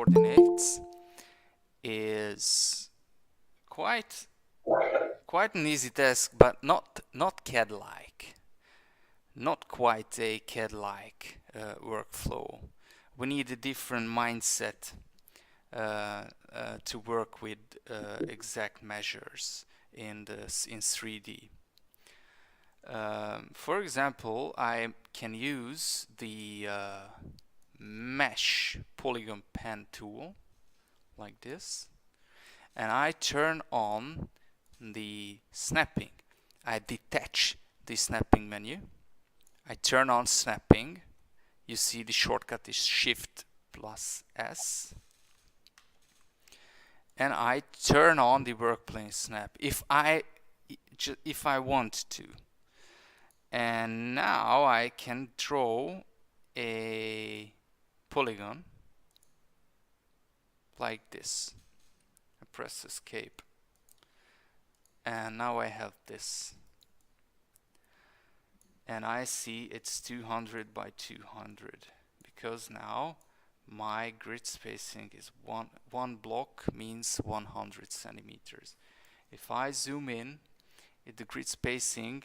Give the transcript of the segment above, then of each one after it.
coordinates is quite an easy task, but not CAD-like, not quite a CAD-like workflow. We need a different mindset to work with exact measures in 3D. For example, I can use the mesh polygon pen tool like this, and I turn on the snapping. I detach the snapping menu. I turn on snapping. You see the shortcut is Shift plus S. And I turn on the workplane snap if I want to. And now I can draw a polygon like this. I press escape. And now I have this. And I see it's 200 by 200 because now my grid spacing is one block means 100 centimeters. If I zoom in, the grid spacing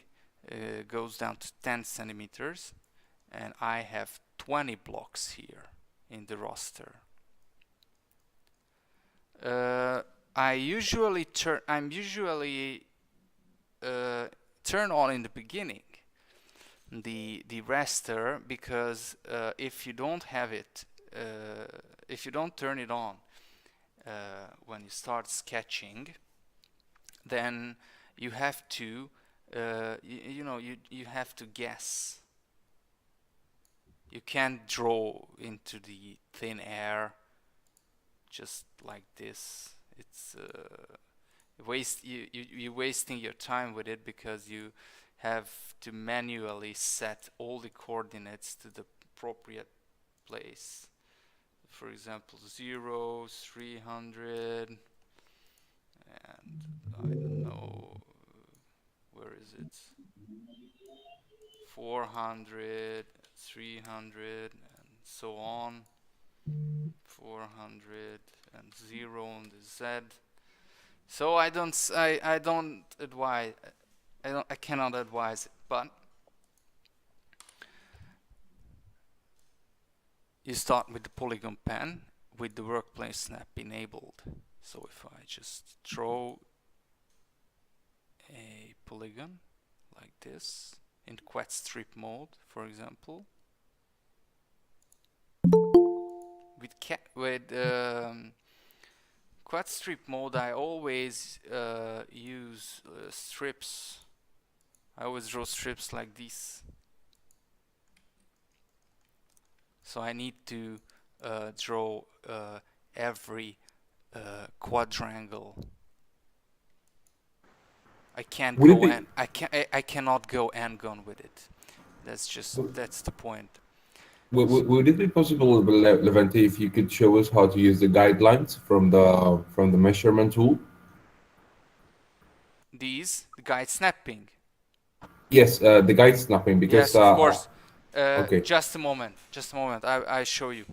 goes down to 10 centimeters, and I have 20 blocks here in the roster. I usually turn on in the beginning the raster, because if you don't have it, if you don't turn it on when you start sketching, then you have to you have to guess. You can't draw into the thin air just like this. It's you're wasting your time with it, because you have to manually set all the coordinates to the appropriate place. For example, 0, 300, and I don't know, where is it? 400, 300, and so on. 400 and 0 on the Z. So I cannot advise it, but you start with the polygon pen with the workplane snap enabled. So if I just draw a polygon like this in quad strip mode, for example, with quad strip mode, I always use strips. I always draw strips like this. So I need to draw every quadrangle. I can't go and I cannot go end gun with it. That's the point. Would it be possible, Levente, if you could show us how to use the guidelines from the measurement tool? The guide snapping. Yes, the guide snapping, because yes, of course. Okay. Just a moment. I show you.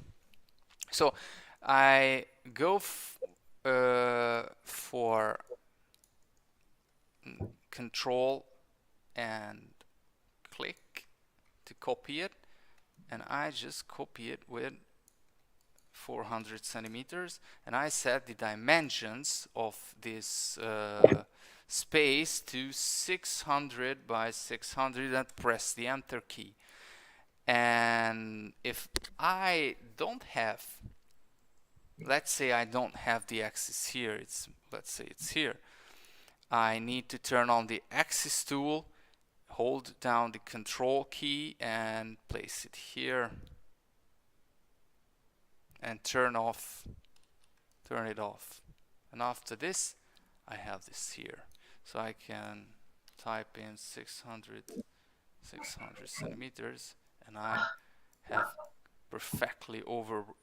So I go for Control and click to copy it, and I just copy it with 400 centimeters, and I set the dimensions of this space to 600 by 600 and press the enter key. And if I don't have, let's say I don't have the axis here, let's say it's here, I need to turn on the axis tool, hold down the control key and place it here, and turn it off. And after this, I have this here. So I can type in 600 centimeters, and I have perfectly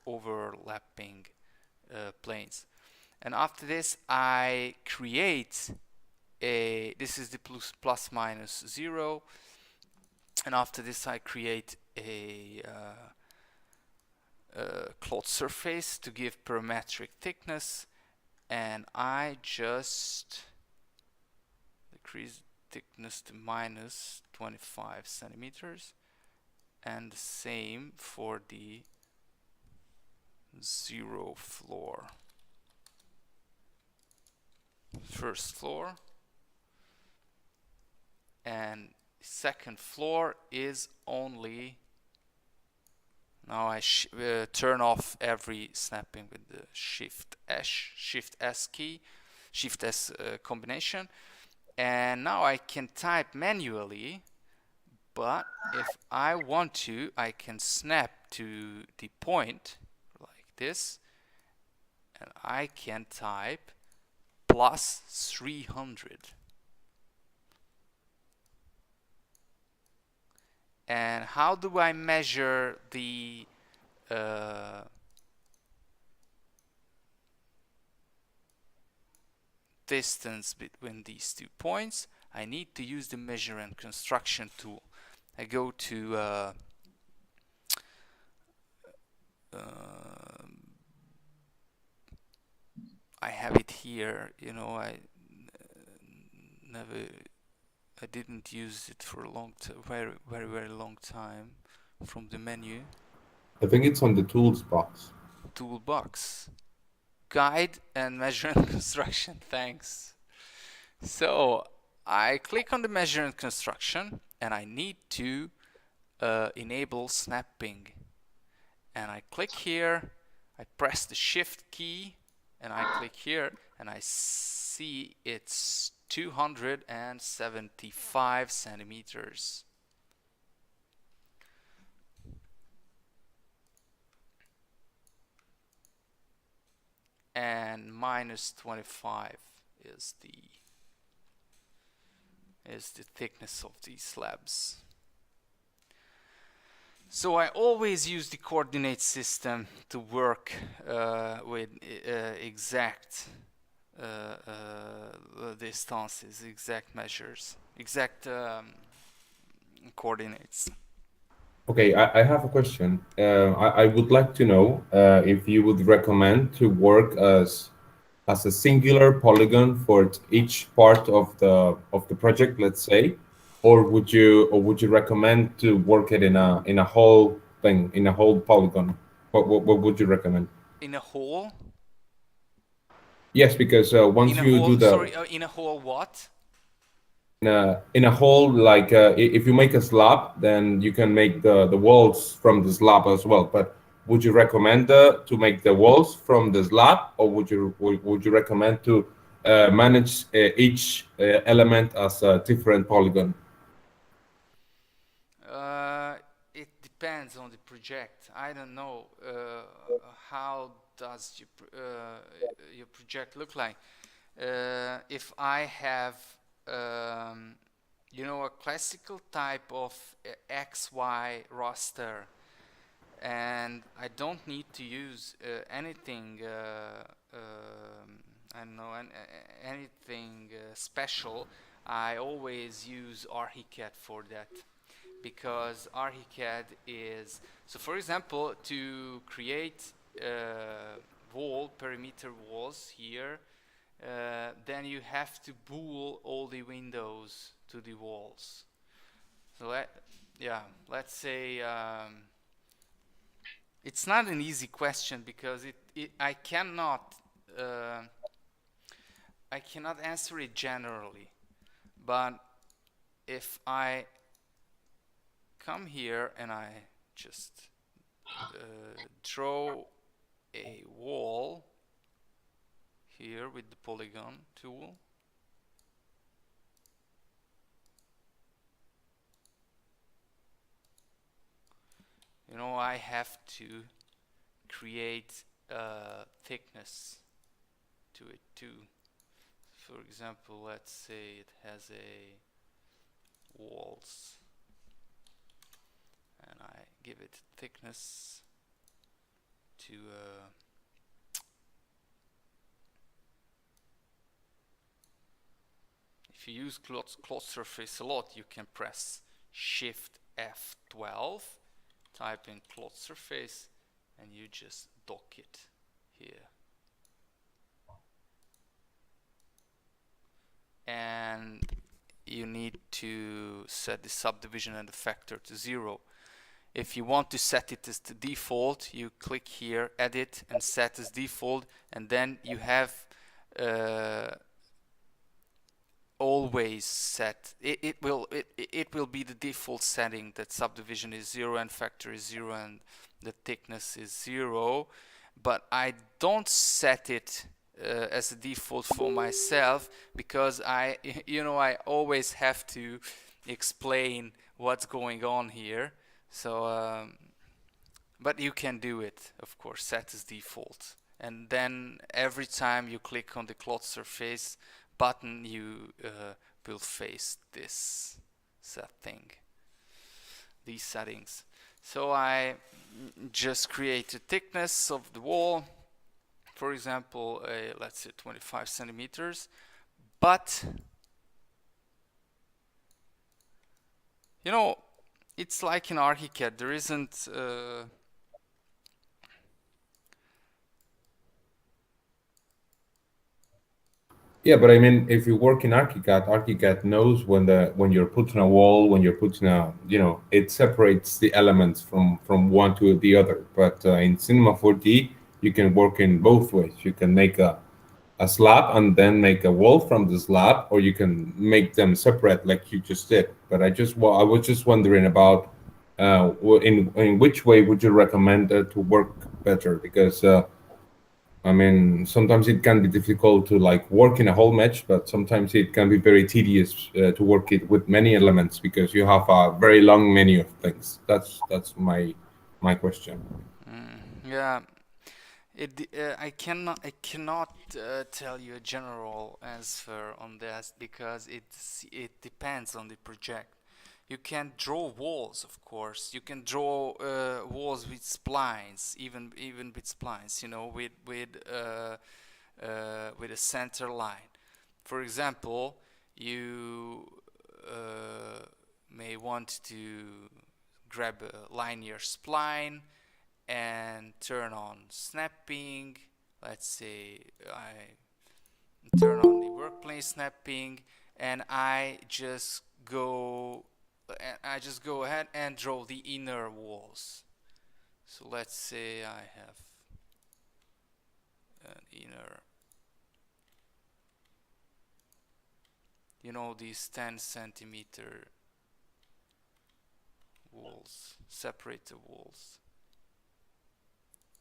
overlapping planes. And after this, I create this is the plus minus 0, and after this I create a cloth surface to give parametric thickness, and I just decrease thickness to minus 25 centimeters, and the same for the 0 floor. First floor, and second floor is only, now I turn off every snapping with the Shift S key, Shift S combination, and now I can type manually, but if I want to, I can snap to the point like this, and I can type plus 300. And how do I measure the distance between these 2 points? I need to use the measure and construction tool. I go to I have it here, you know, I didn't use it for a long time, very long time from the menu. I think it's on the tools box. Toolbox. Guide and measure and construction, thanks. So I click on the measure and construction, and I need to enable snapping. And I click here, I press the Shift key, and I click here, and I see it's 275 centimeters. And minus 25 is the thickness of these slabs. So I always use the coordinate system to work with exact distances, exact measures, exact coordinates. Okay, I have a question. I would like to know if you would recommend to work as a singular polygon for each part of the project, let's say, or would you recommend to work it in a whole thing, in a whole polygon? What would you recommend? In a whole? Yes, because once you do the in a whole what? in a whole, like if you make a slab, then you can make the walls from the slab as well. But would you recommend to make the walls from the slab, or would you recommend to manage each element as a different polygon? It depends on the project. I don't know how does your project look like. If I have you know, a classical type of XY raster, and I don't need to use anything I don't know, anything special. I always use Archicad for that, because Archicad is, so for example, to create perimeter walls here, then you have to bool all the windows to the walls. So let's say it's not an easy question, because I cannot answer it generally. But if I come here and I just draw a wall here with the polygon tool, you know, I have to create thickness to it too. For example, let's say it has a walls, and I give it thickness to if you use cloth surface a lot, you can press Shift F12, type in cloth surface, and you just dock it here. And you need to set the subdivision and the factor to 0. If you want to set it as the default, you click here, edit, and set as default, and then you have always set. It will be the default setting that subdivision is 0 and factor is 0 and the thickness is 0. But I don't set it as a default for myself, because I always have to explain what's going on here. So, but you can do it, of course, set as default. And then every time you click on the cloth surface button, you will face this setting, these settings. So I just create a thickness of the wall, for example, let's say 25 centimeters. But it's like in ArchiCAD, there isn't Yeah, but I mean, if you work in ArchiCAD knows when you're putting a wall, when you're putting it separates the elements from one to the other. But in Cinema 4D, you can work in both ways. You can make a slab and then make a wall from the slab, or you can make them separate like you just did. But I was just wondering about in which way would you recommend to work better? Because I mean, sometimes it can be difficult to like work in a whole mesh, but sometimes it can be very tedious to work it with many elements because you have a very long menu of things. That's my question. Yeah. I cannot tell you a general answer on that, because it depends on the project. You can draw walls, of course. You can draw walls with splines, even with splines. With a center line. For example, you may want to grab a linear spline and turn on snapping. Let's say I turn on the workplane snapping, and I just go ahead and draw the inner walls. So let's say I have an inner, these 10 centimeter walls, separator walls,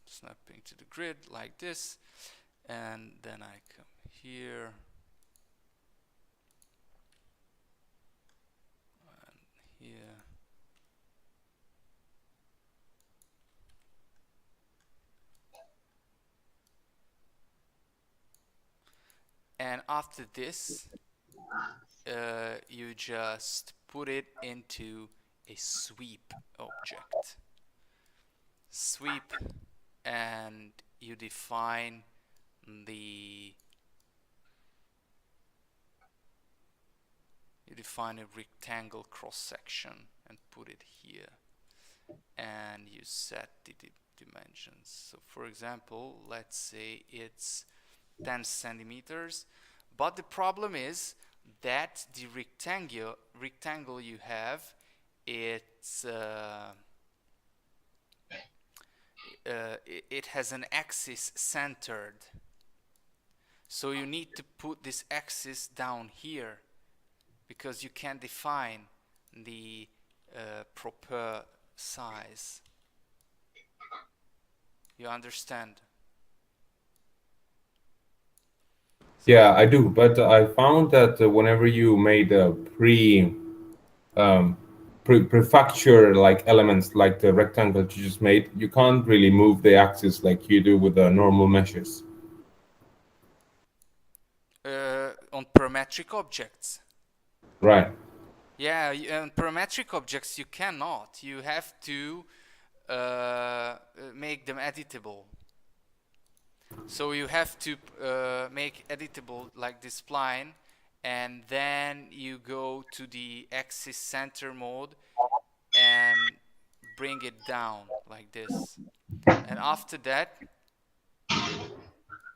snapping to the grid like this, and then I come here and here. And after this, you just put it into a sweep object. Sweep, and you define a rectangle cross section and put it here, and you set the dimensions. So for example, let's say it's 10 centimeters, but the problem is that the rectangle you have, it's it has an axis centered, so you need to put this axis down here, because you can't define the proper size. You understand? Yeah, I do, but I found that whenever you made a prefacture like elements like the rectangle you just made, you can't really move the axis like you do with the normal meshes. On parametric objects. Right. Yeah, on parametric objects you cannot. You have to make them editable. So you have to make editable like this spline, and then you go to the axis center mode and bring it down like this. And after that,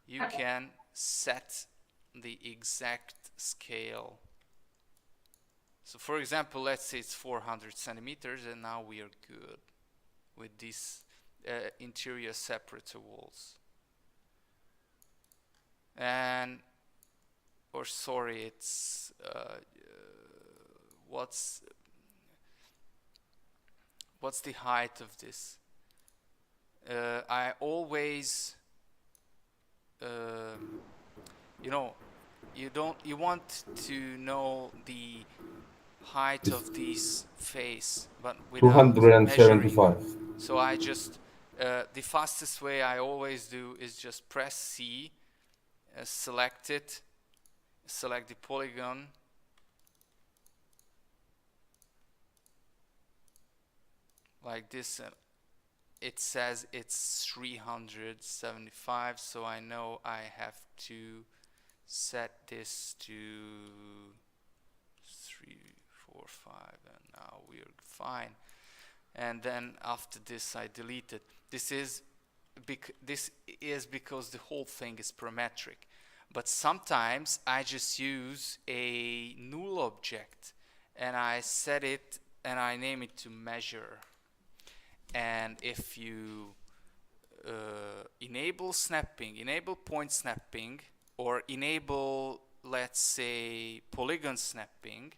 you can set the exact scale. So for example, let's say it's 400 centimeters, and now we are good with these interior separator walls. And, or sorry, it's what's the height of this? I always, you know, you want to know the height of this face, but without measuring. 275. So I just, the fastest way I always do is just press C, select it, select the polygon, like this, and it says it's 375, so I know I have to set this to 3, 4, 5, and now we're fine. And then after this I delete it. This is because the whole thing is parametric. But sometimes I just use a null object and I set it and I name it to measure. And if you enable snapping, enable point snapping, or enable, let's say, polygon snapping,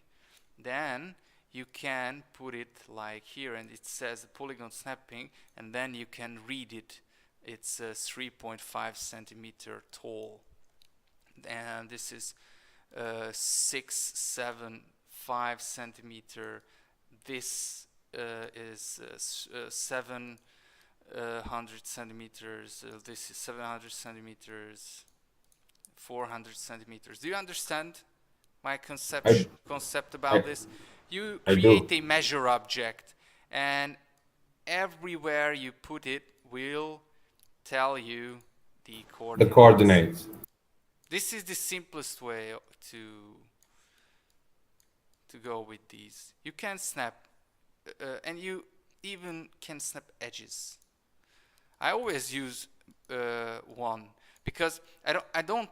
then you can put it like here, and it says polygon snapping, and then you can read it. It's 3.5 centimeter tall, and this is 675 centimeter. This is 700 centimeters. This is 700 centimeters. 400 centimeters. Do you understand my concept about this? You create a measure object, and everywhere you put it will tell you the coordinates. This is the simplest way to go with these. You can snap, and you even can snap edges. I always use one because I don't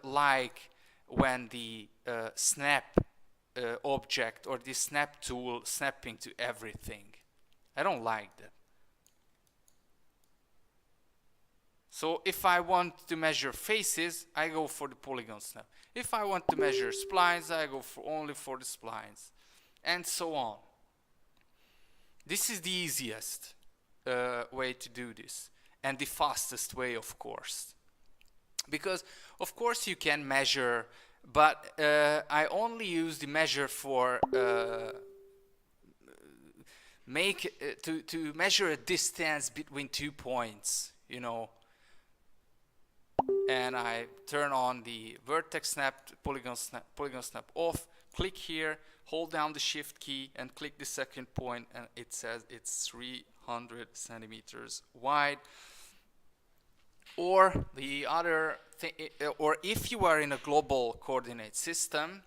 like when the snap object or the snap tool snapping to everything. I don't like that. So if I want to measure faces, I go for the polygon snap. If I want to measure splines, I go only for the splines, and so on. This is the easiest way to do this, and the fastest way, of course. Because, of course, you can measure, but I only use the measure for to measure a distance between 2 points, you know. And I turn on the vertex snap, polygon snap off, click here, hold down the shift key and click the second point, and it says it's 300 centimeters wide. Or the other thing, or if you are in a global coordinate system,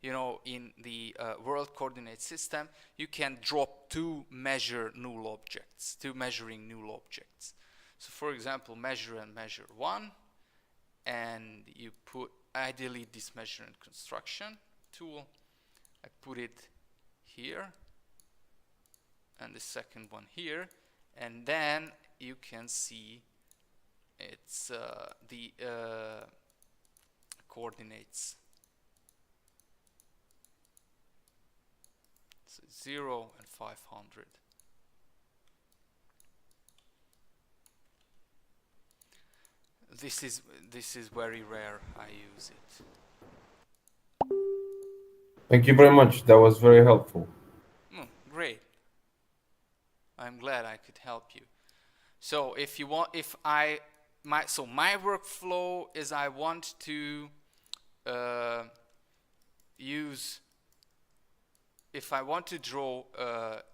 you know, in the world coordinate system, you can drop two measuring null objects. So for example, measure and measure 1, and you put, I delete this measure and construction tool, I put it here, and the second one here, and then you can see it's the coordinates. So 0 and 500. This is very rare. I use it. Thank you very much. That was very helpful. Great. I'm glad I could help you. So if you want, my workflow is I want to use, if I want to draw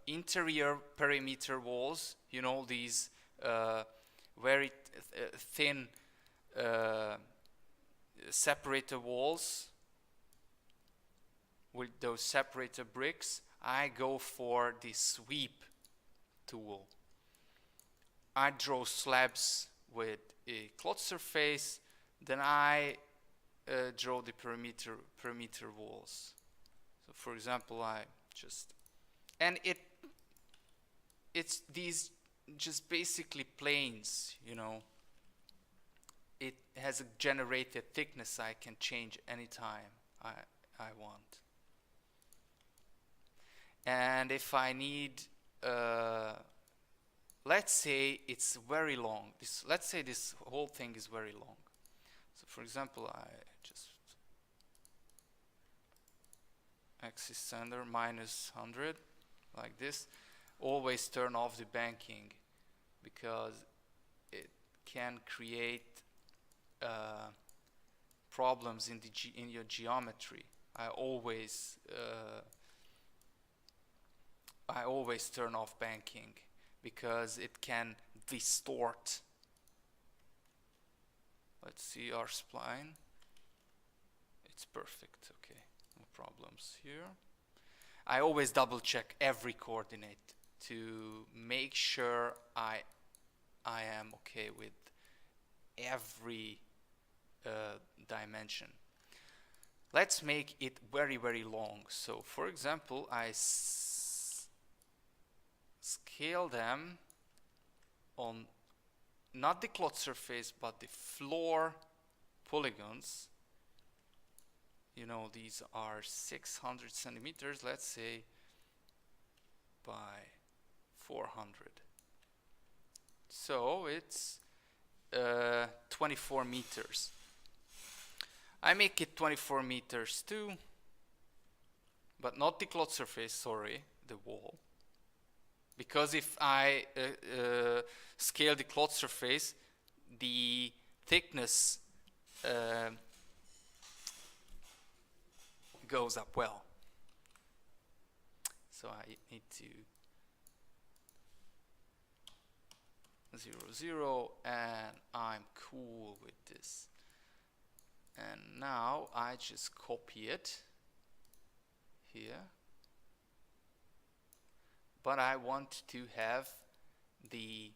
interior perimeter walls, you know, these very thin separator walls with those separator bricks, I go for the sweep tool. I draw slabs with a cloth surface, then I draw the perimeter walls. So for example, I just, and it's these just basically planes, you know. It has a generated thickness I can change anytime I want. And if I need, let's say it's very long. Let's say this whole thing is very long. So for example, I just axis center minus 100 like this. Always turn off the banking because it can create problems in your geometry. I always turn off banking because it can distort. Let's see our spline. It's perfect. Okay, no problems here. I always double check every coordinate to make sure I am okay with every dimension. Let's make it very, very long. So for example, I scale them on not the cloth surface but the floor polygons. You know, these are 600 centimeters, let's say, by 400. So it's 24 meters. I make it 24 meters too, but not the cloth surface, sorry, the wall. Because if I scale the cloth surface, the thickness goes up well. So I need to 0, 0, and I'm cool with this. And now I just copy it here. But I want to have the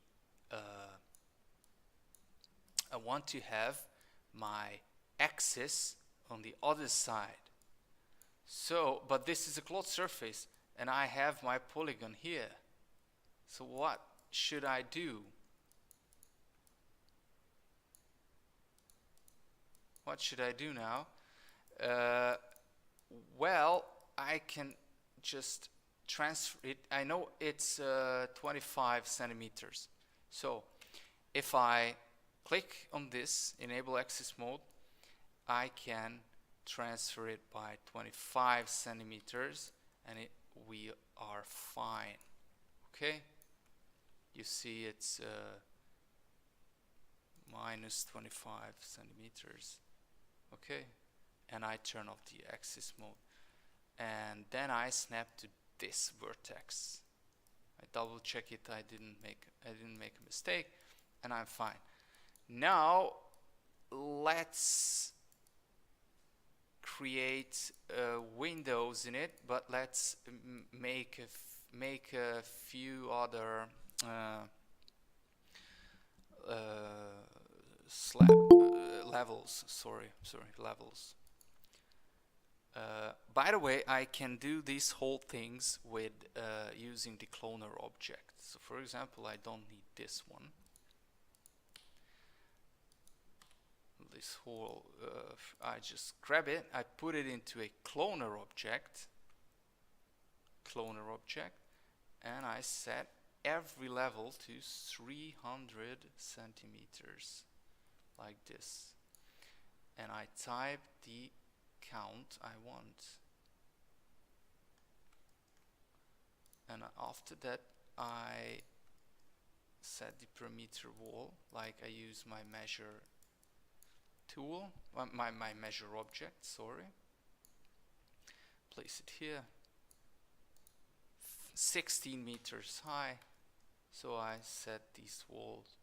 I want to have my axis on the other side. So, but this is a cloth surface and I have my polygon here. So what should I do? What should I do now? Well, I can just transfer it. I know it's 25 centimeters. So if I click on this, enable axis mode, I can transfer it by 25 centimeters and we are fine. Okay? You see it's minus 25 centimeters. Okay? And I turn off the axis mode. And then I snap to this vertex. I double check it. I didn't make a mistake, and I'm fine. Now let's create windows in it, but let's make a few other levels. Sorry, levels. By the way, I can do these whole things with using the cloner object. So for example, I don't need this one. This whole, I just grab it, I put it into a cloner object, and I set every level to 300 centimeters, like this. And I type the count I want. And after that, I set the perimeter wall, like I use my measure tool, my measure object, sorry. Place it here. 16 meters high. So I set these walls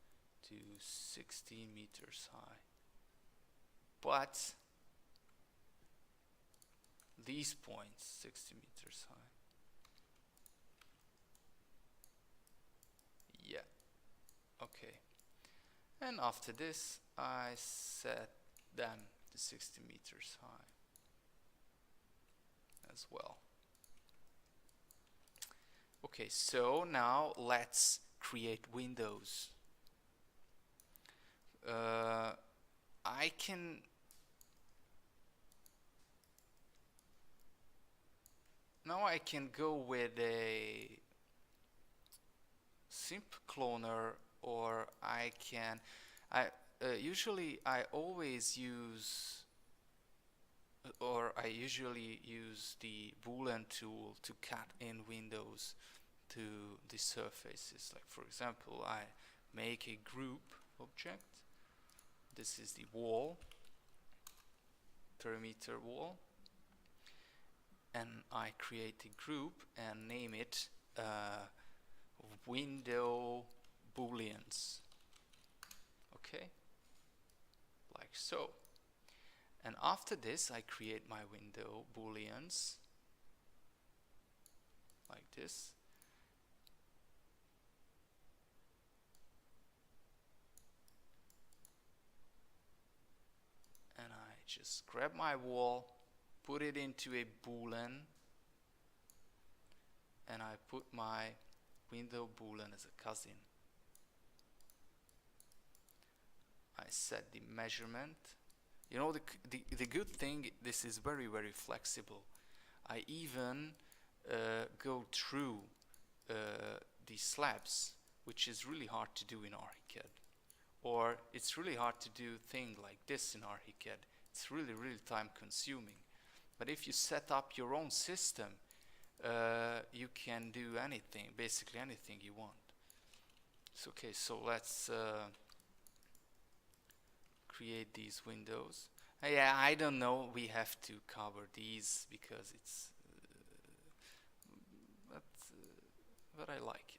to 16 meters high. But these points 60 meters high. Yeah. Okay. And after this, I set them to 60 meters high as well. Okay, so now let's create windows. I can go with a simple cloner, or I usually use the Boolean tool to cut in windows to the surfaces. Like for example, I make a group object. This is the wall, perimeter wall, and I create a group and name it window booleans. Okay, like so. And after this, I create my window booleans like this. And I just grab my wall, put it into a boolean, and I put my window boolean as a cousin. I set the measurement. You know, the good thing, this is very, very flexible. I even go through the slabs, which is really hard to do in ArchiCAD. Or it's really hard to do things like this in ArchiCAD. It's really, really time consuming. But if you set up your own system, you can do anything, basically anything you want. So, okay, so let's create these windows. Yeah, I don't know, we have to cover these because it's but I like it.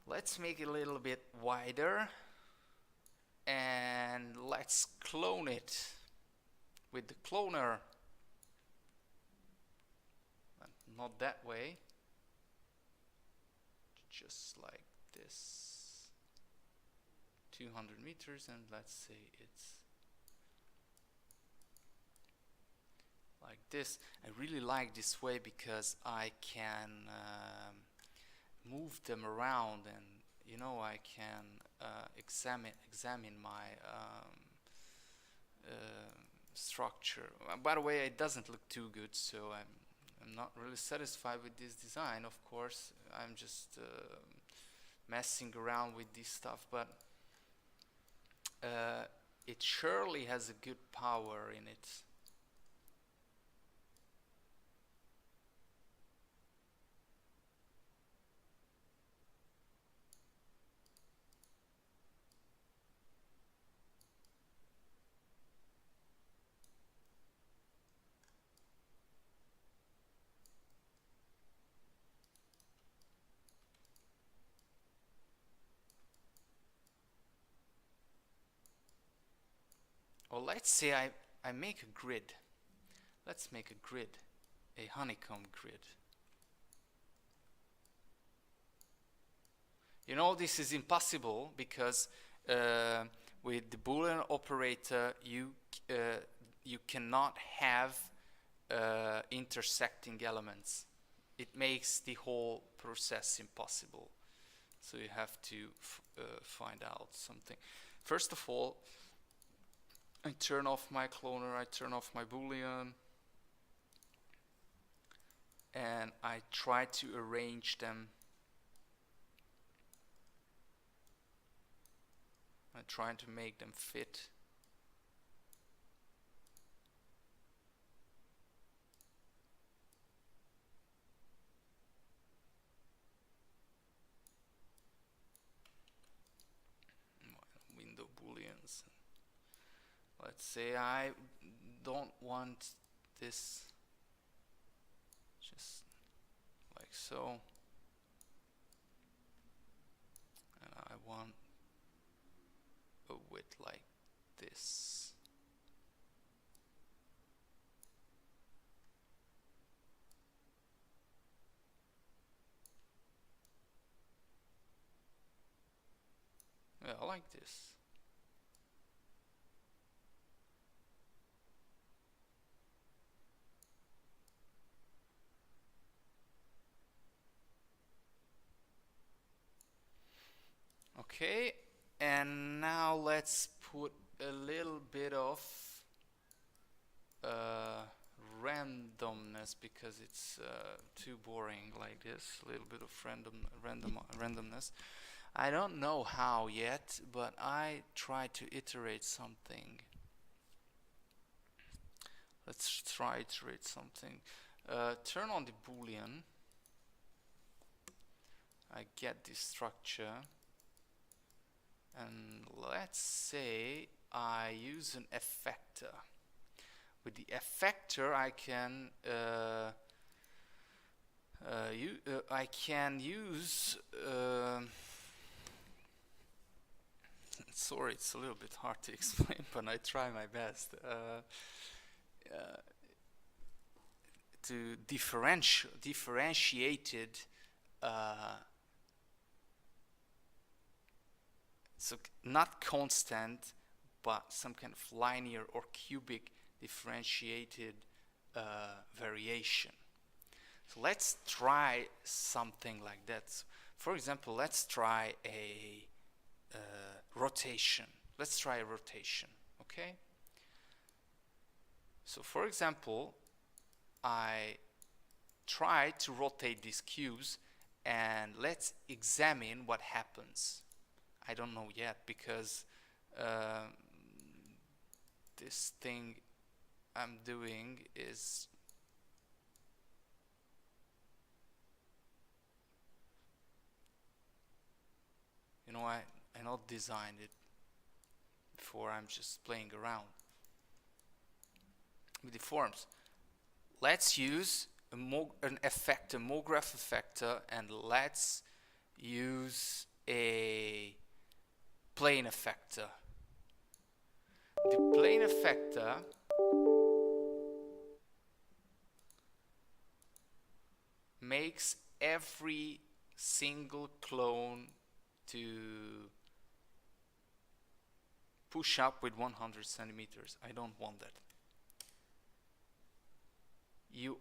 Let's make it a little bit wider, and let's clone it with the cloner. Not that way, just like this. 200 meters, and let's say it's like this. I really like this way because I can move them around, and you know, I can examine my structure. By the way, it doesn't look too good, so I'm not really satisfied with this design. Of course, I'm just messing around with this stuff, but it surely has a good power in it. Or let's say I make a grid. Let's make a grid, a honeycomb grid. You know, this is impossible because with the Boolean operator, you cannot have intersecting elements. It makes the whole process impossible. So you have to find out something. First of all, I turn off my cloner, I turn off my Boolean, and I try to arrange them. I'm trying to make them fit. Window booleans. Let's say I don't want this, just like so, and I want a width like this. Yeah, I like this. Okay, and now let's put a little bit of randomness, because it's too boring like this. A little bit of randomness. I don't know how yet, but I try to iterate something. Let's try iterate something. Turn on the boolean. I get this structure, and let's say I use an effector. With the effector, I can use. Sorry, it's a little bit hard to explain, but I try my best. To differentiated. So not constant, but some kind of linear or cubic differentiated variation. So let's try something like that. So for example, let's try a rotation. Let's try a rotation, okay? So for example, I try to rotate these cubes, and let's examine what happens. I don't know yet, because this thing I'm doing is I not designed it before. I'm just playing around with the forms. Let's use an effector, MoGraph effector, and let's use a plane effector. The plane effector makes every single clone to push up with 100 centimeters. I don't want that. You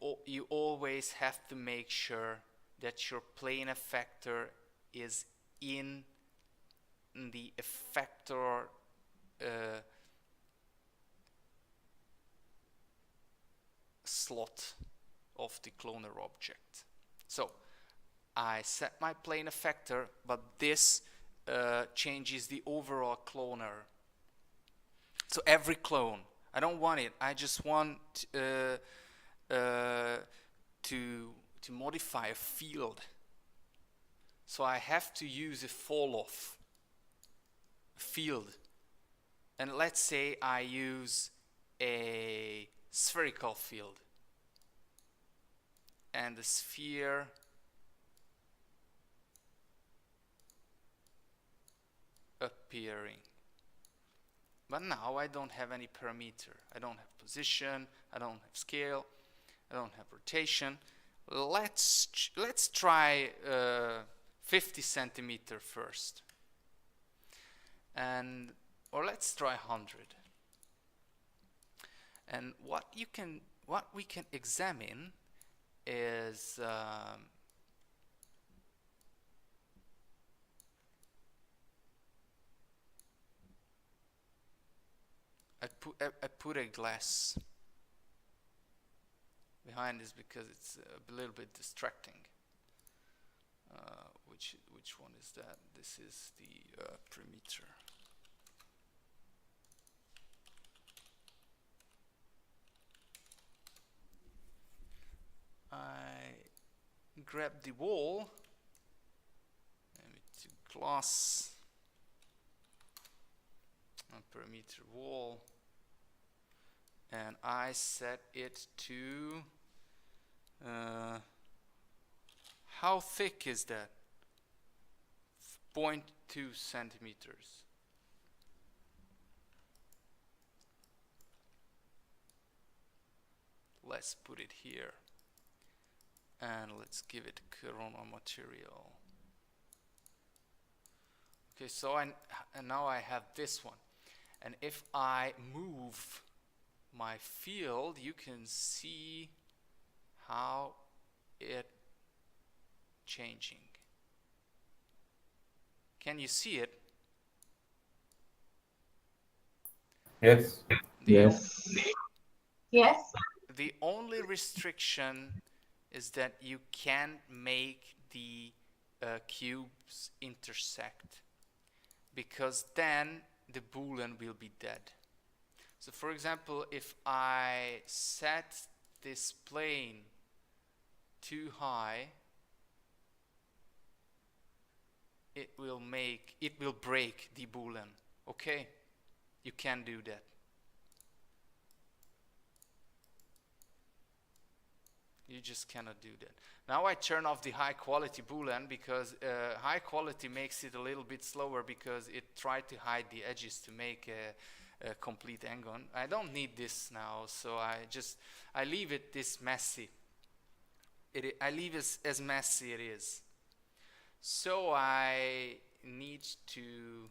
always have to make sure that your plane effector is in the effector slot of the cloner object. So I set my plane effector, but this changes the overall cloner. So every clone, I don't want it. I just want to modify a field. So I have to use a fall-off field. And let's say I use a spherical field. And the sphere appearing. But now I don't have any parameter. I don't have position, I don't have scale, I don't have rotation. Let's try 50 centimeter first. Or let's try 100. And what we can examine is I put a glass behind this because it's a little bit distracting. Which one is that? This is the perimeter. I grab the wall, to glass, a perimeter wall, and I set it to how thick is that? 2 centimeters. Let's put it here. And let's give it corona material. Okay, so and now I have this one. And if I move my field, you can see how it changing. Can you see it? Yes. Yes. Yes. The only restriction is that you can't make the cubes intersect, because then the boolean will be dead. So for example, if I set this plane too high, it will break the boolean. Okay, you can do that. You just cannot do that. Now I turn off the high quality boolean, because high quality makes it a little bit slower, because it tried to hide the edges to make a complete hexagon. I don't need this now, so I leave it this messy. I leave it as messy it is. So I need to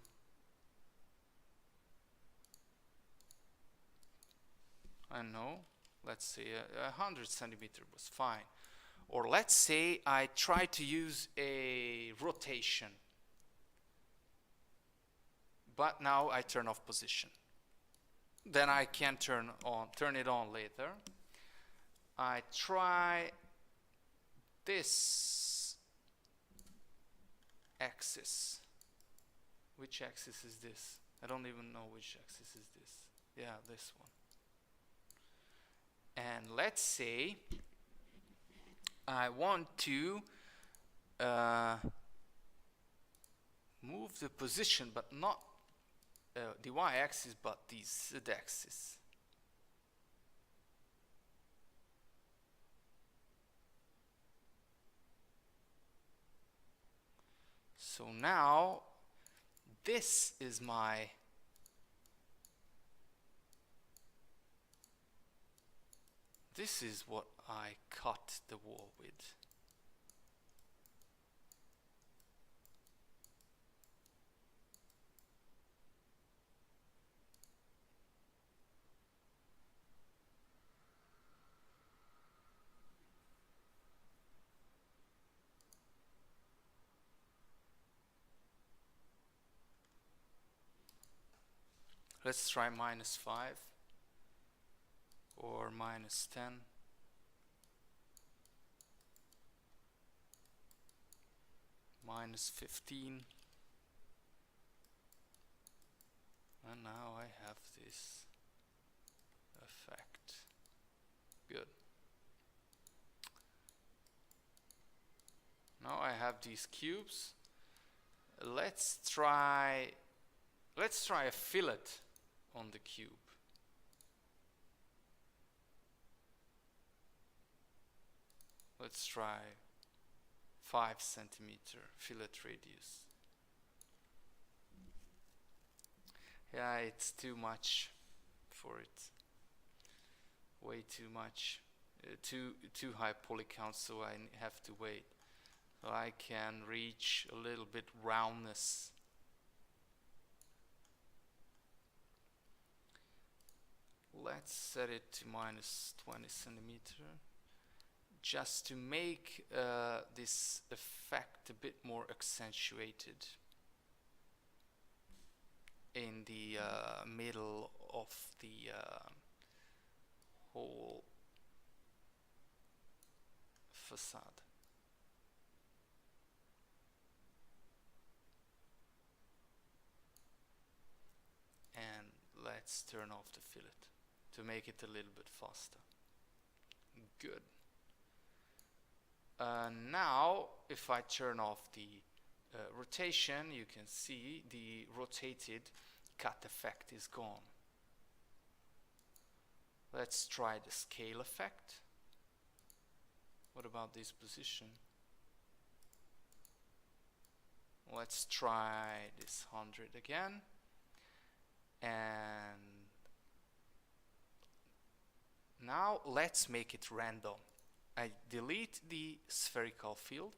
let's say 100 centimeter was fine. Or let's say I try to use a rotation, but now I turn off position. Then I can turn it on later. I try this axis. Which axis is this? I don't even know which axis is this. Yeah, this one. And let's say I want to move the position, but not the y-axis, but the z-axis. So now this is this is what I cut the wall with. Let's try -5 or -10. -15. And now I have this effect. Good. Now I have these cubes. Let's try a fillet on the cube. Let's try 5 centimeter fillet radius. Yeah, it's too much for it. Way too much. Too high poly count, so I have to wait. So I can reach a little bit roundness. Let's set it to -20 centimeter, just to make this effect a bit more accentuated in the middle of the whole facade. And let's turn off the fillet to make it a little bit faster. Good. Now, if I turn off the rotation, you can see the rotated cut effect is gone. Let's try the scale effect. What about this position? let's try this 100 again, and now let's make it random. I delete the spherical field,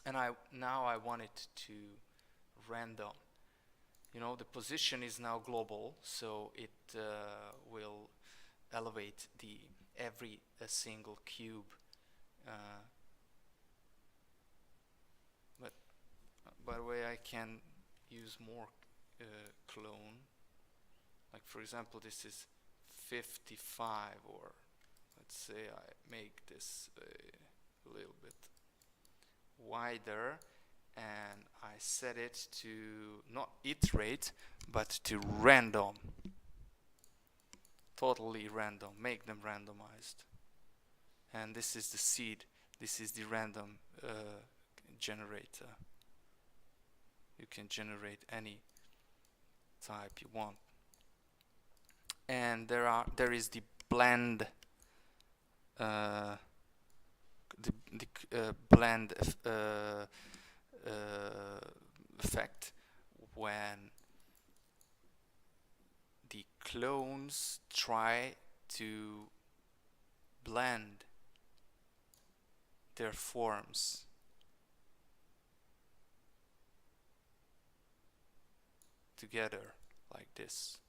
and now I want it to random. You know, the position is now global, so it will elevate the every single cube. But by the way, I can use more clone. Like for example, this is 55, or let's say I make this a little bit wider, and I set it to not iterate but to random, totally random, make them randomized. And this is the seed, this is the random generator. You can generate any type you want. And there is the blend blend effect when the clones try to blend their forms. Together like this.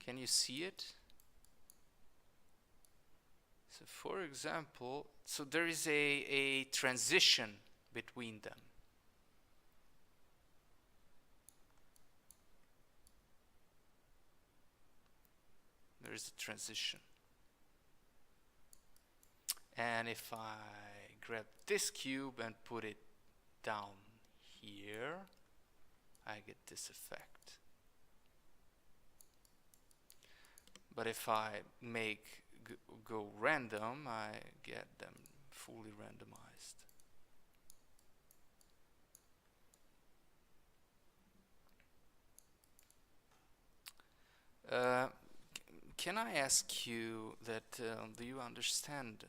Can you see it? So for example, so there is a transition between them. There is a transition. And if I grab this cube and put it down here, I get this effect. But if I make go random, I get them fully randomized. Can I ask you that do you understand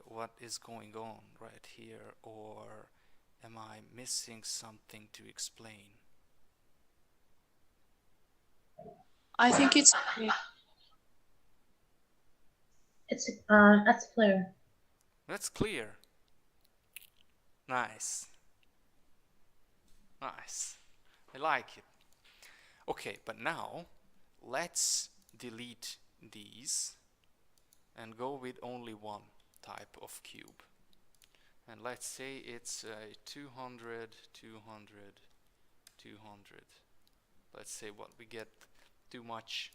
what is going on right here, or am I missing something to explain? I think it's clear. That's clear. That's clear. Nice. Nice. I like it. Okay, but now let's delete these and go with only one type of cube. And let's say it's 200, 200, 200. Let's say what we get too much.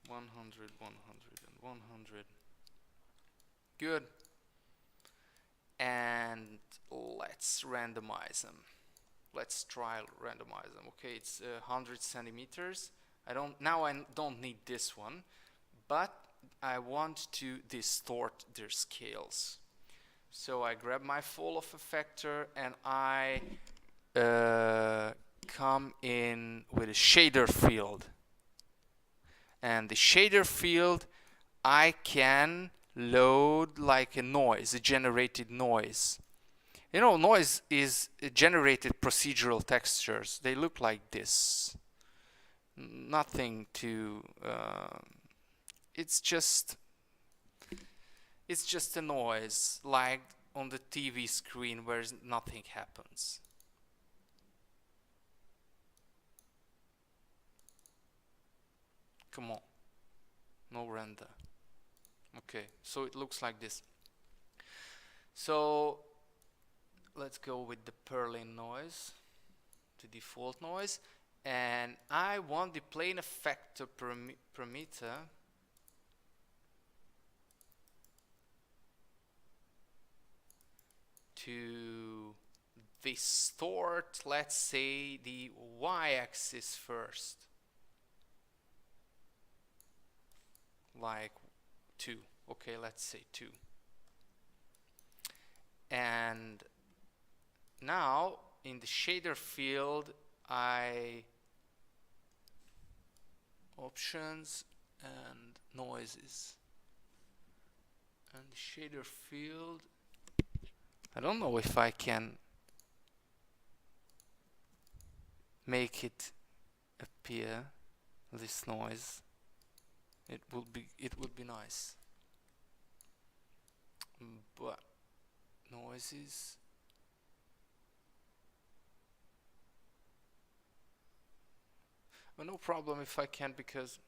100, 100, and 100. Good. And let's randomize them. Let's try randomize them. Okay, it's 100 centimeters. I don't need this one, but I want to distort their scales. So I grab my fall of effector and I come in with a shader field. And the shader field, I can load like a noise, a generated noise. You know, noise is generated procedural textures. They look like this. Nothing to it's just a noise, like on the TV screen where nothing happens. Come on, no render. Okay, so it looks like this. So let's go with the Perlin noise, the default noise, and I want the plane effector parameter to distort, let's say, the y-axis first, like 2. Okay, let's say 2. And now in the shader field, options and noises, and the shader field, I don't know if I can make it appear, this noise, it would be nice. But noises, well, no problem if I can, because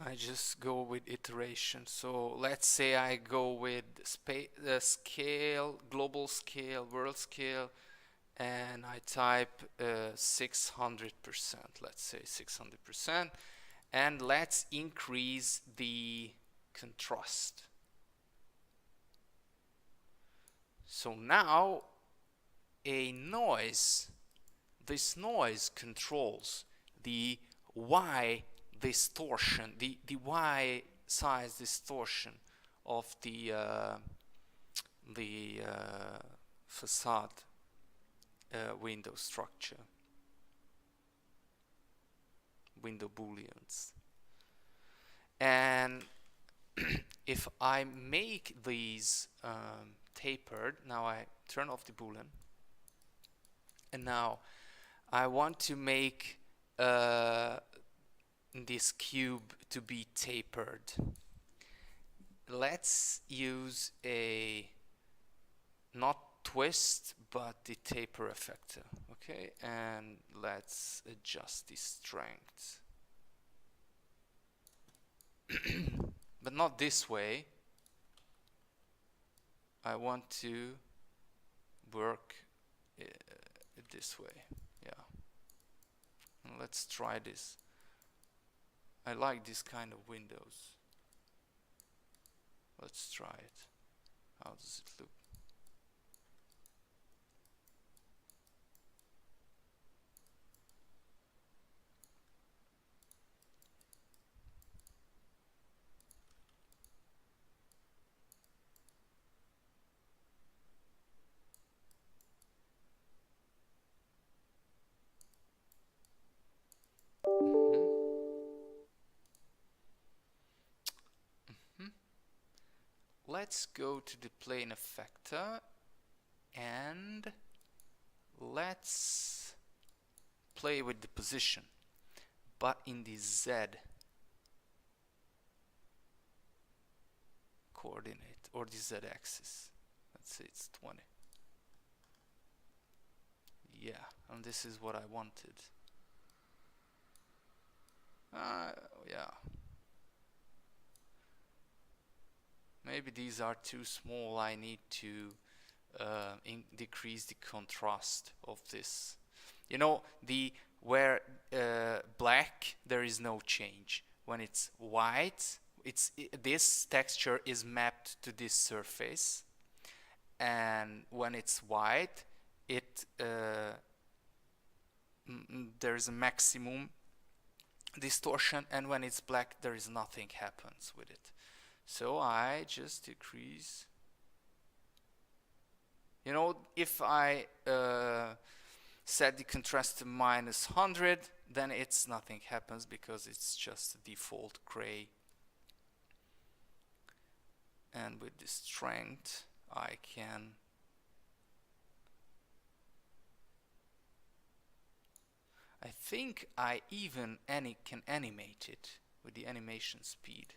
I just go with iteration. So let's say I go with scale, global scale, world scale, and I type 600%, let's say 600%, and let's increase the contrast. So now this noise controls the Y distortion, the Y size distortion of the facade window structure, window booleans. And if I make these tapered, now I turn off the boolean, and now I want to make this cube to be tapered. Let's use a not twist but the taper effector, okay, and let's adjust the strength. But not this way. I want to work this way, yeah. And let's try this. I like this kind of windows. Let's try it. How does it look? Let's go to the plane effector and let's play with the position, but in the Z coordinate or the Z axis. Let's say it's 20. Yeah, and this is what I wanted. Yeah. Maybe these are too small. I need to decrease the contrast of this. You know, where black, there is no change. When it's white, this texture is mapped to this surface, and when it's white, there is a maximum distortion, and when it's black, there is nothing happens with it. So I just decrease. You know, if I set the contrast to -100, then nothing happens because it's just a default gray. And with the strength, I can I think I even can animate it with the animation speed.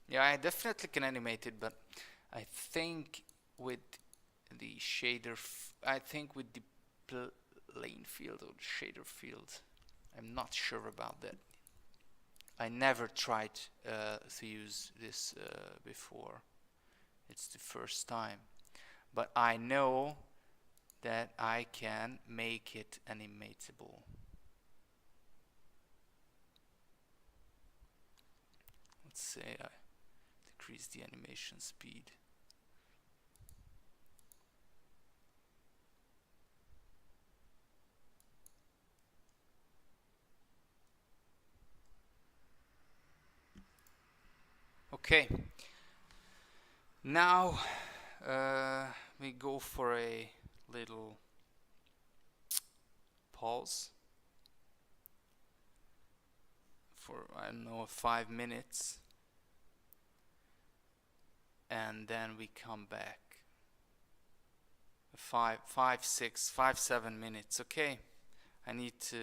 Yeah, I definitely can animate it, but I think with the shader, I think with the plane field or shader field, I'm not sure about that. I never tried to use this before. It's the first time, but I know that I can make it animatable. Let's say I increase the animation speed. Okay, now we go for a little pause for, I don't know, 5 minutes, and then we come back. 7 minutes. Okay, I need to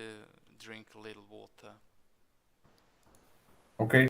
drink a little water. Okay.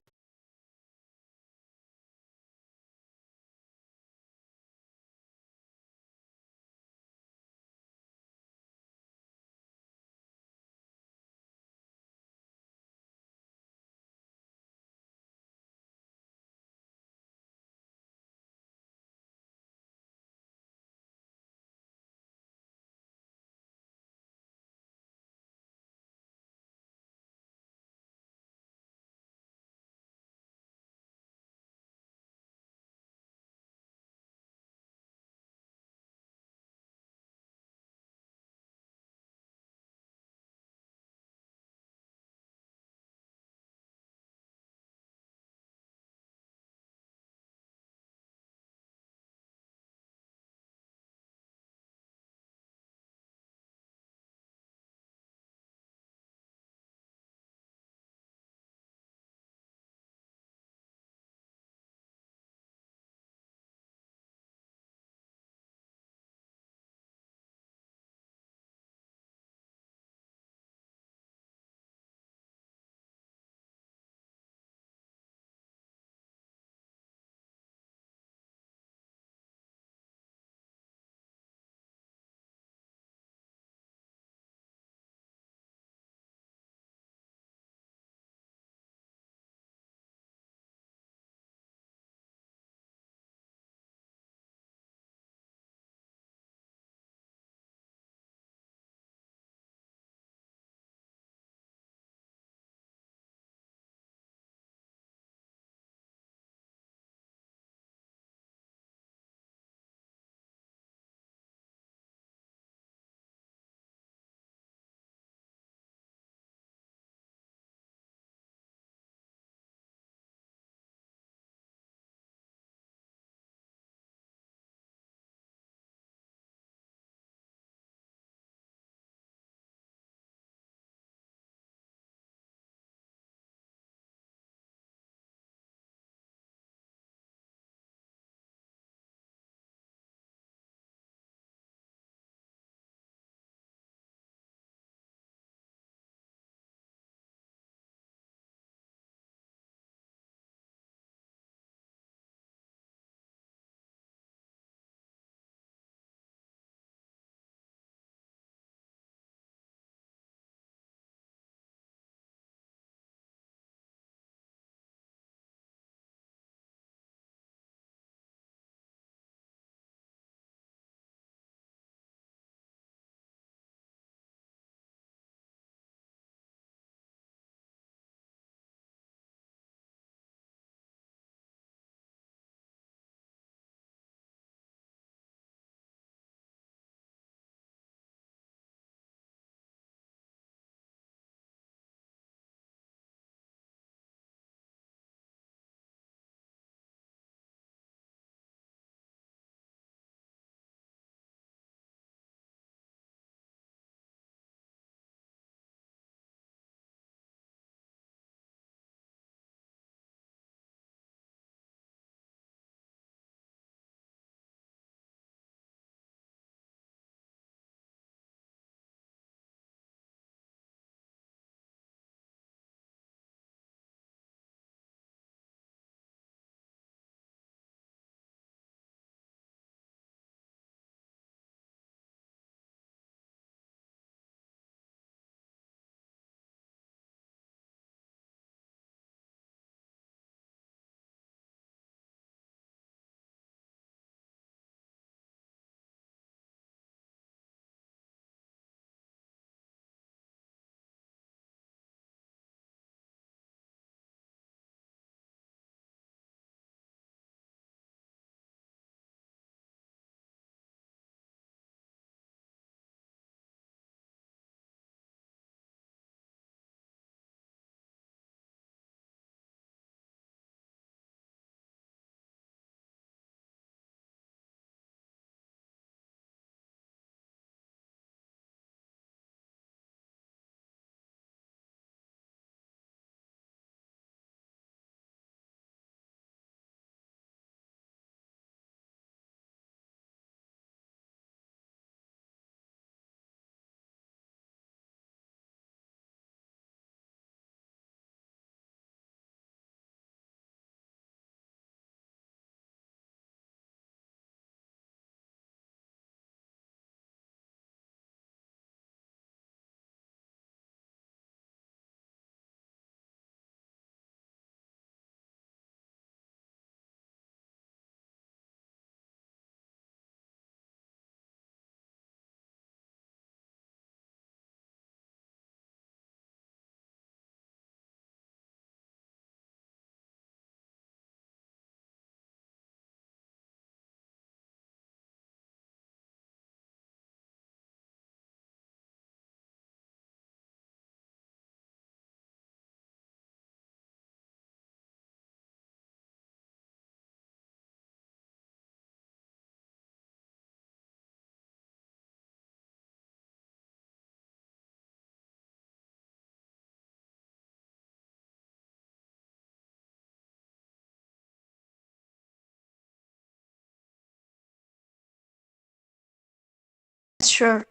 Sure.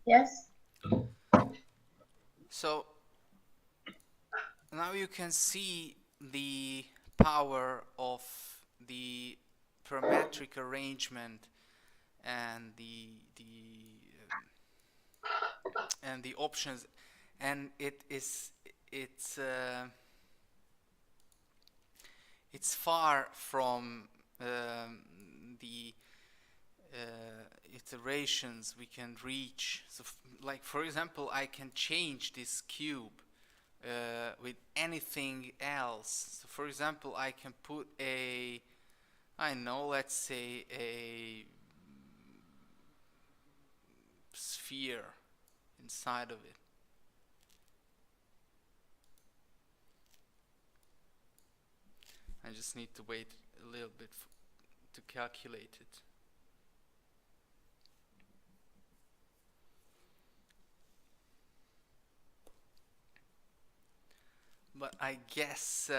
Yes. So now you can see the power of the parametric arrangement and the options, and it's far from the iterations we can reach. So like for example, I can change this cube with anything else. So for example, I can put let's say a sphere inside of it. I just need to wait a little bit to calculate it. But I guess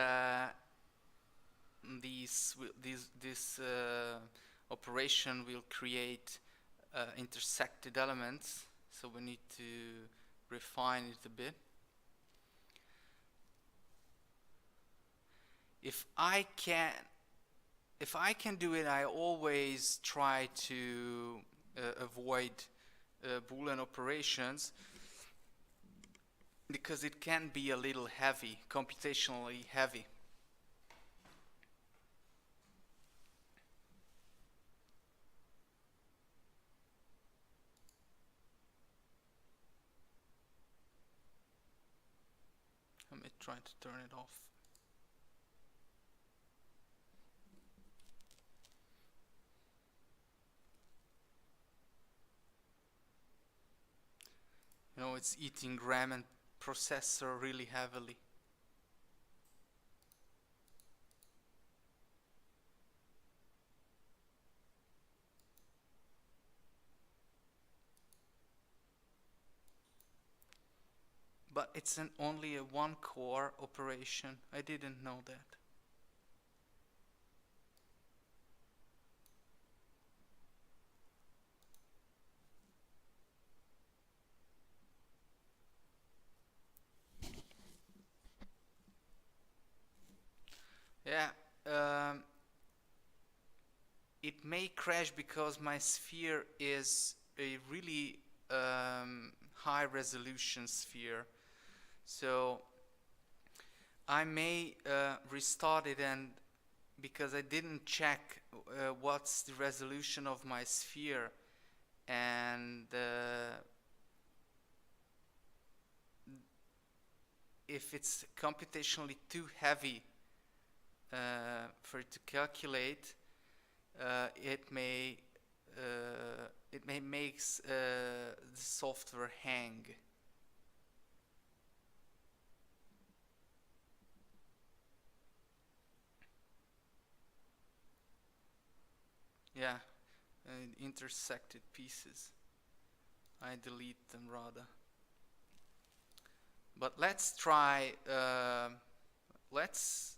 this operation will create intersected elements, so we need to refine it a bit. If I can do it, I always try to avoid Boolean operations, because it can be a little heavy, computationally heavy. Let me try to turn it off. You know, it's eating RAM and processor really heavily. But it's only a one-core operation. I didn't know that. Yeah, it may crash because my sphere is a really high resolution sphere. So I may restart it, and because I didn't check what's the resolution of my sphere, and if it's computationally too heavy for it to calculate, it may makes the software hang. Yeah, intersected pieces. I delete them rather. But let's try. Let's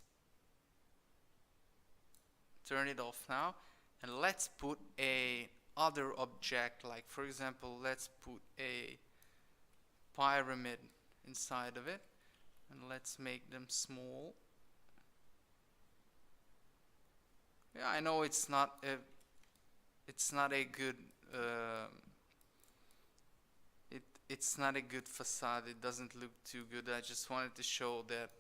turn it off now, and let's put a other object, like for example, let's put a pyramid inside of it, and let's make them small. Yeah, I know it's not a good it's not a good facade. It doesn't look too good. I just wanted to show that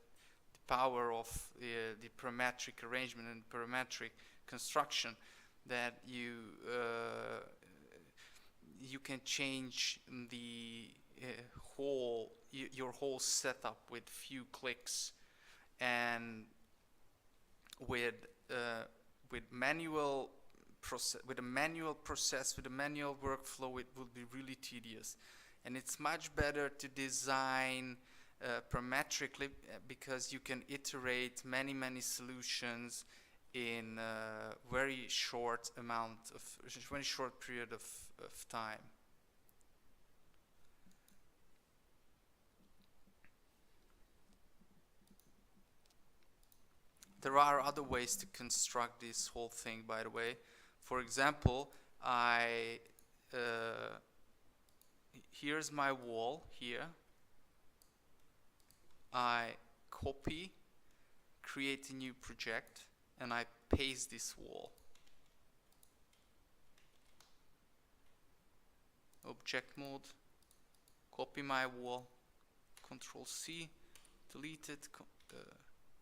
the power of the parametric arrangement and parametric construction, that you can change the your whole setup with few clicks, and with a manual workflow, it will be really tedious. And it's much better to design parametrically, because you can iterate many solutions in a very short period of time. There are other ways to construct this whole thing, by the way. For example, here's my wall here. I copy, create a new project, and I paste this wall. Object mode, copy my wall, Control C, delete it,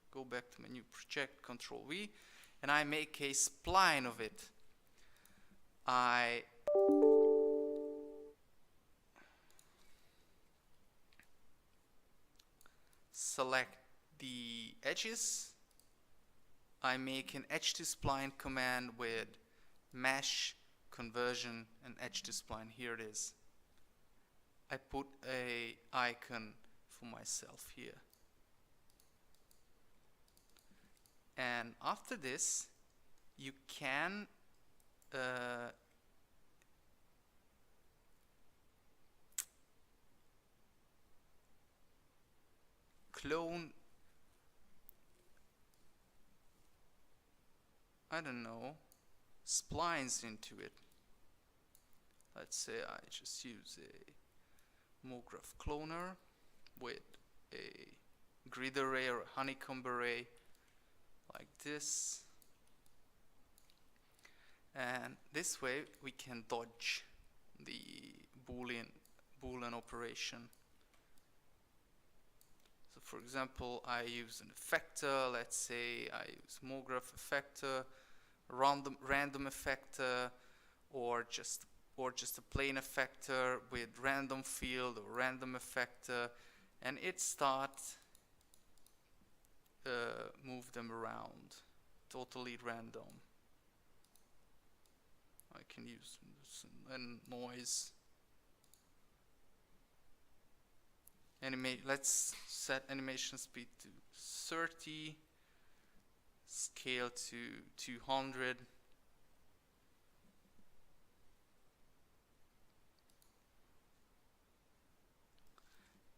go back to my new project, Control V, and I make a spline of it. I select the edges. I make an edge to spline command with mesh, conversion, and edge to spline. Here it is. I put a icon for myself here. And after this, you can clone, I don't know, splines into it. Let's say I just use a MoGraph cloner with a grid array or a honeycomb array like this, and this way we can dodge the Boolean operation. So for example, I use an effector. Let's say I use MoGraph effector, random effector, or just a plain effector with random field or random effector, and it starts move them around, totally random. I can use and noise. Let's set animation speed to 30, scale to 200.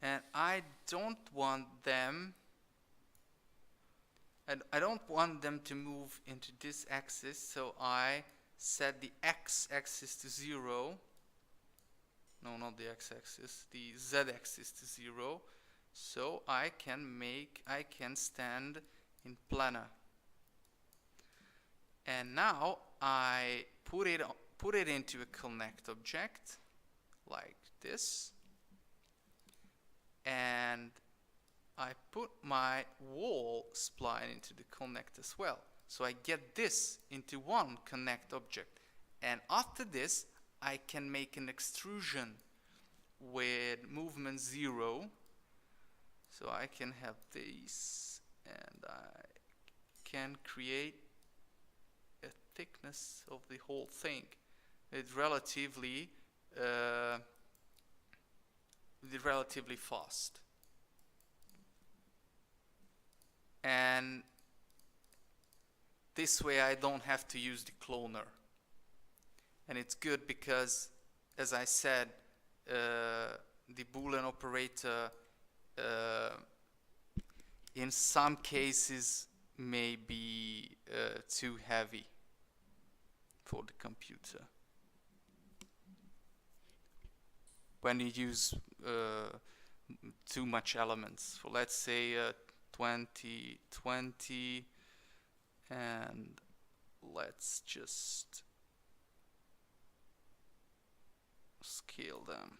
And I don't want them to move into this axis, so I set the x-axis to 0. No, not the x-axis, the z-axis to 0. So I can stand in planar. And now I put it into a connect object like this. And I put my wall spline into the connect as well. So I get this into one connect object. And after this, I can make an extrusion with movement 0. So I can have this, and I can create a thickness of the whole thing. It's relatively fast. And this way I don't have to use the cloner. And it's good because, as I said, the Boolean operator in some cases may be too heavy for the computer. When you use too much elements, so let's say 20, 20, and let's just scale them.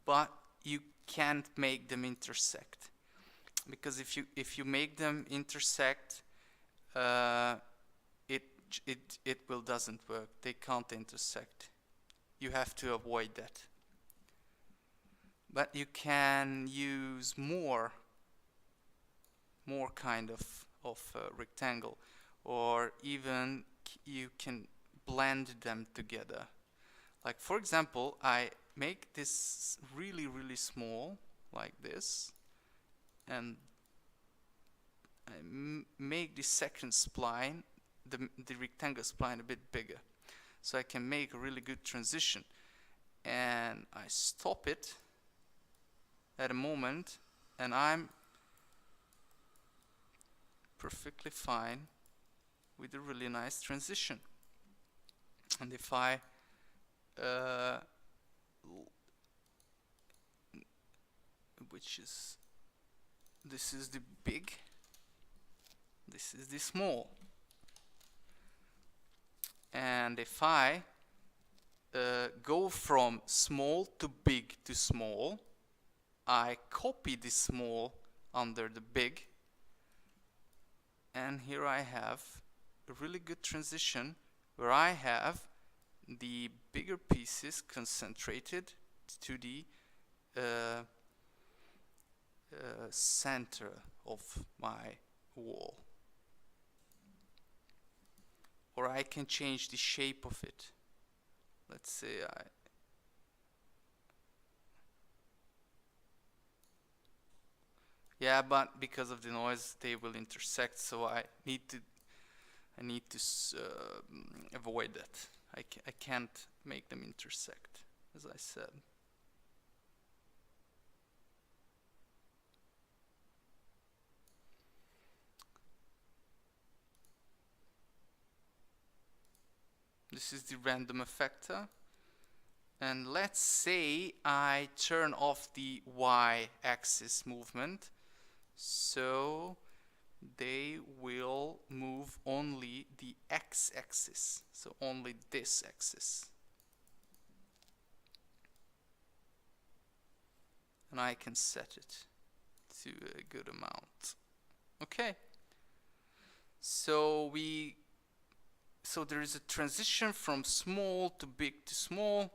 But you can't make them intersect, because if you make them intersect, it doesn't work. They can't intersect. You have to avoid that. But you can use more kind of rectangle, or even you can blend them together. Like for example, I make this really small like this, and I make the second spline, the rectangle spline, a bit bigger, so I can make a really good transition. And I stop it, at a moment, and I'm perfectly fine with a really nice transition. And if I this is the big, this is the small, and if I go from small to big to small, I copy the small under the big, and here I have a really good transition where I have the bigger pieces concentrated to the center of my wall. Or I can change the shape of it. Let's say yeah, but because of the noise they will intersect, so I need to avoid that. I can't make them intersect, as I said. This is the random effector, and let's say I turn off the y-axis movement, so they will move only the x-axis, so only this axis. And I can set it to a good amount. Okay. So there is a transition from small to big to small,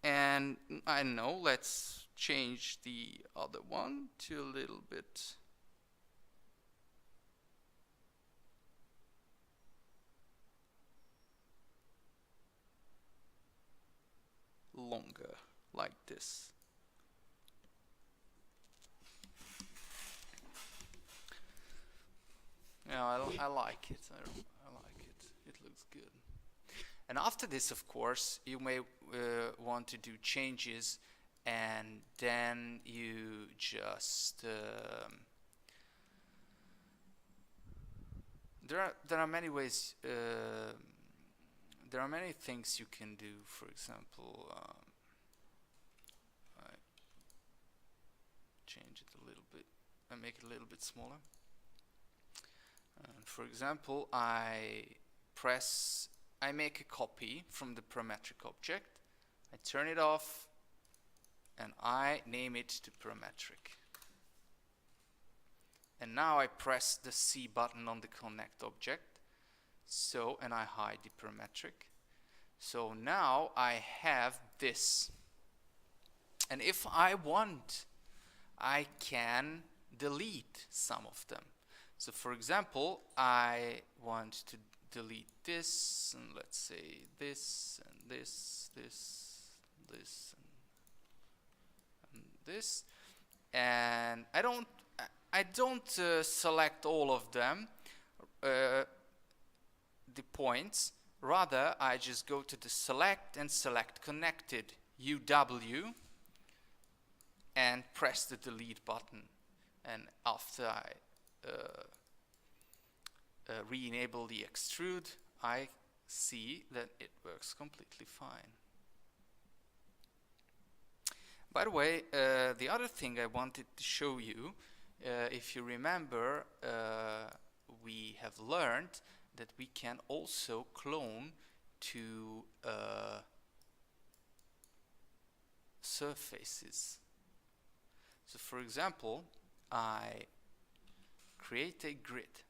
and I don't know, let's change the other one to a little bit longer, like this. Yeah, I like it. I like it. It looks good. And after this, of course, you may want to do changes, and then you just there are many ways. There are many things you can do. For example, I change it a little bit. I make it a little bit smaller. For example, I make a copy from the parametric object, I turn it off, and I name it to parametric. And now I press the C button on the connect object, and I hide the parametric. So now I have this. And if I want, I can delete some of them. So for example, I want to delete this, and let's say this, and this, this, this, and this. And I don't select all of them, the points. Rather, I just go to the select and select connected UW and press the delete button. And after I re-enable the extrude, I see that it works completely fine. By the way, the other thing I wanted to show you, if you remember, we have learned that we can also clone to surfaces. So for example, I create a grid.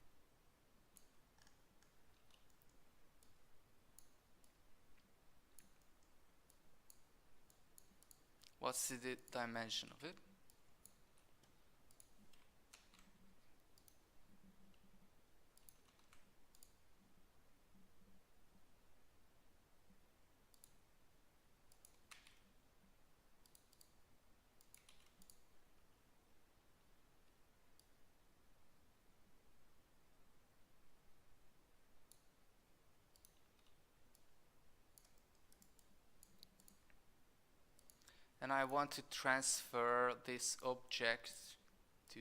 What's the dimension of it? and I want to transfer this object to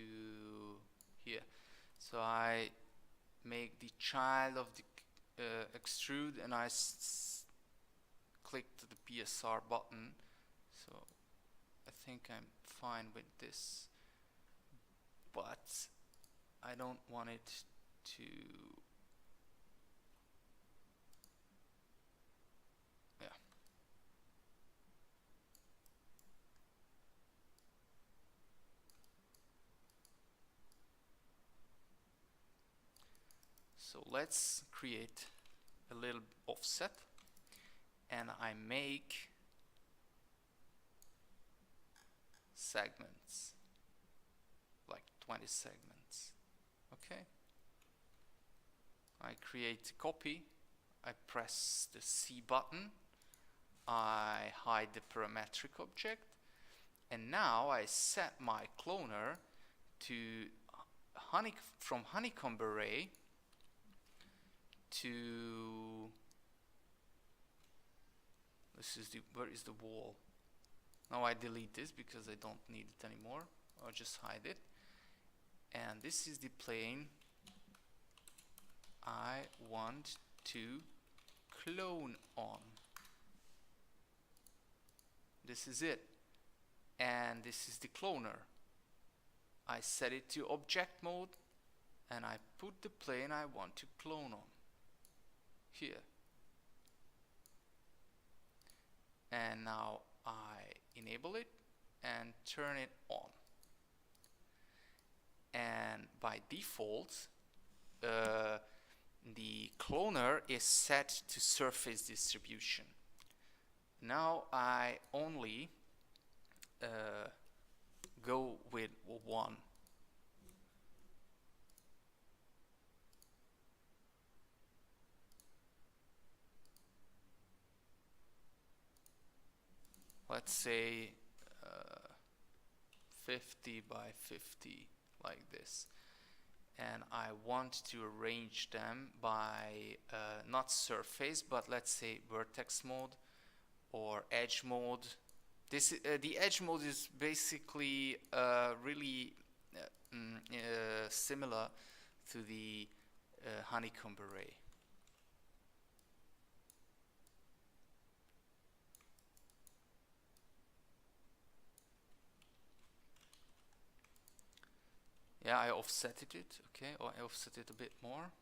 here. So I make the child of the extrude, and I click the PSR button. So I think I'm fine with this, but I don't want it to So let's create a little offset, and I make segments, like 20 segments. Okay. I create a copy, I press the C button, I hide the parametric object, and now I set my cloner to from honeycomb array to where is the wall? Now I delete this because I don't need it anymore. I'll just hide it. And this is the plane I want to clone on. This is it. And this is the cloner. I set it to object mode, and I put the plane I want to clone on here. And now I enable it and turn it on. And by default, the cloner is set to surface distribution. Now I only go with one. Let's say 50 by 50, like this. And I want to arrange them by not surface, but let's say vertex mode or edge mode. This the edge mode is basically really similar to the honeycomb array. Yeah, I offsetted it, okay, or I offset it a bit more.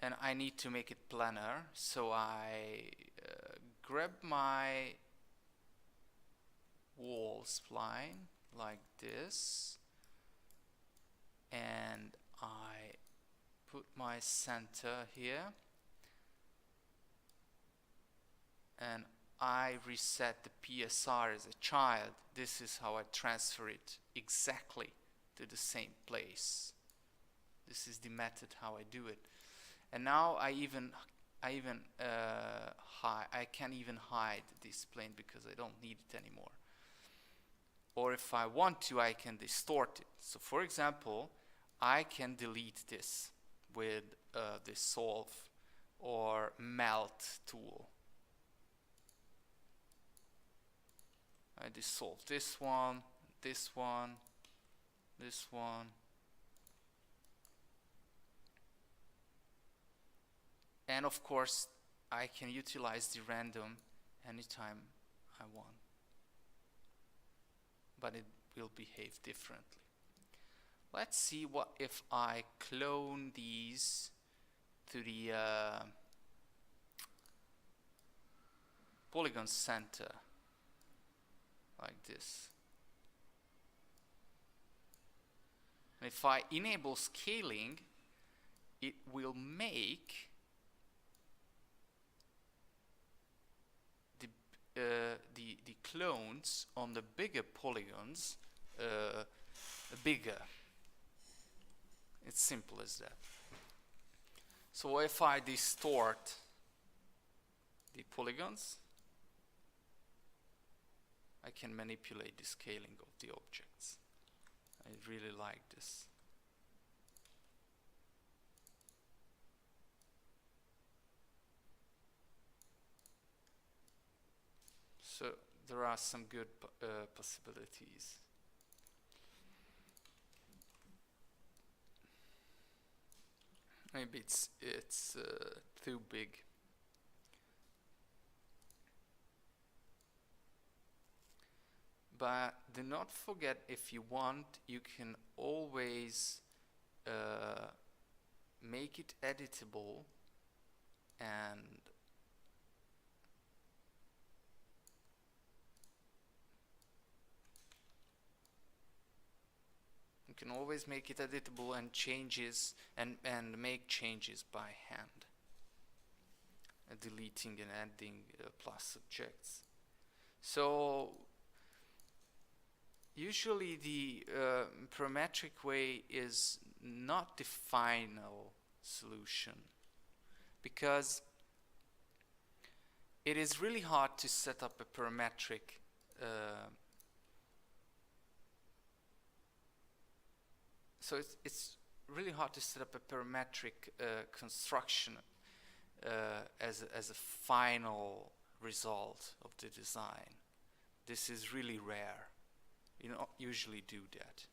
And I need to make it planar, so I grab my wall spline like this, and I put my center here, and I reset the PSR as a child. This is how I transfer it exactly to the same place. This is the method how I do it. And now I can even hide this plane because I don't need it anymore. Or if I want to, I can distort it. So for example, I can delete this with the solve or melt tool. I dissolve this one, this one, this one. And of course, I can utilize the random anytime I want. But it will behave differently. Let's see what if I clone these to the polygon center. Like this. And if I enable scaling, it will make the clones on the bigger polygons bigger. It's simple as that. So if I distort the polygons, I can manipulate the scaling of the objects. I really like this. So there are some good possibilities. Maybe it's too big. But do not forget, if you want, you can always make it editable, and you can always make it editable and changes and make changes by hand, deleting and adding plus objects. So usually the parametric way is not the final solution, because it is really hard to set up a parametric so it's really hard to set up a parametric construction as a final result of the design. This is really rare. You don't usually do that.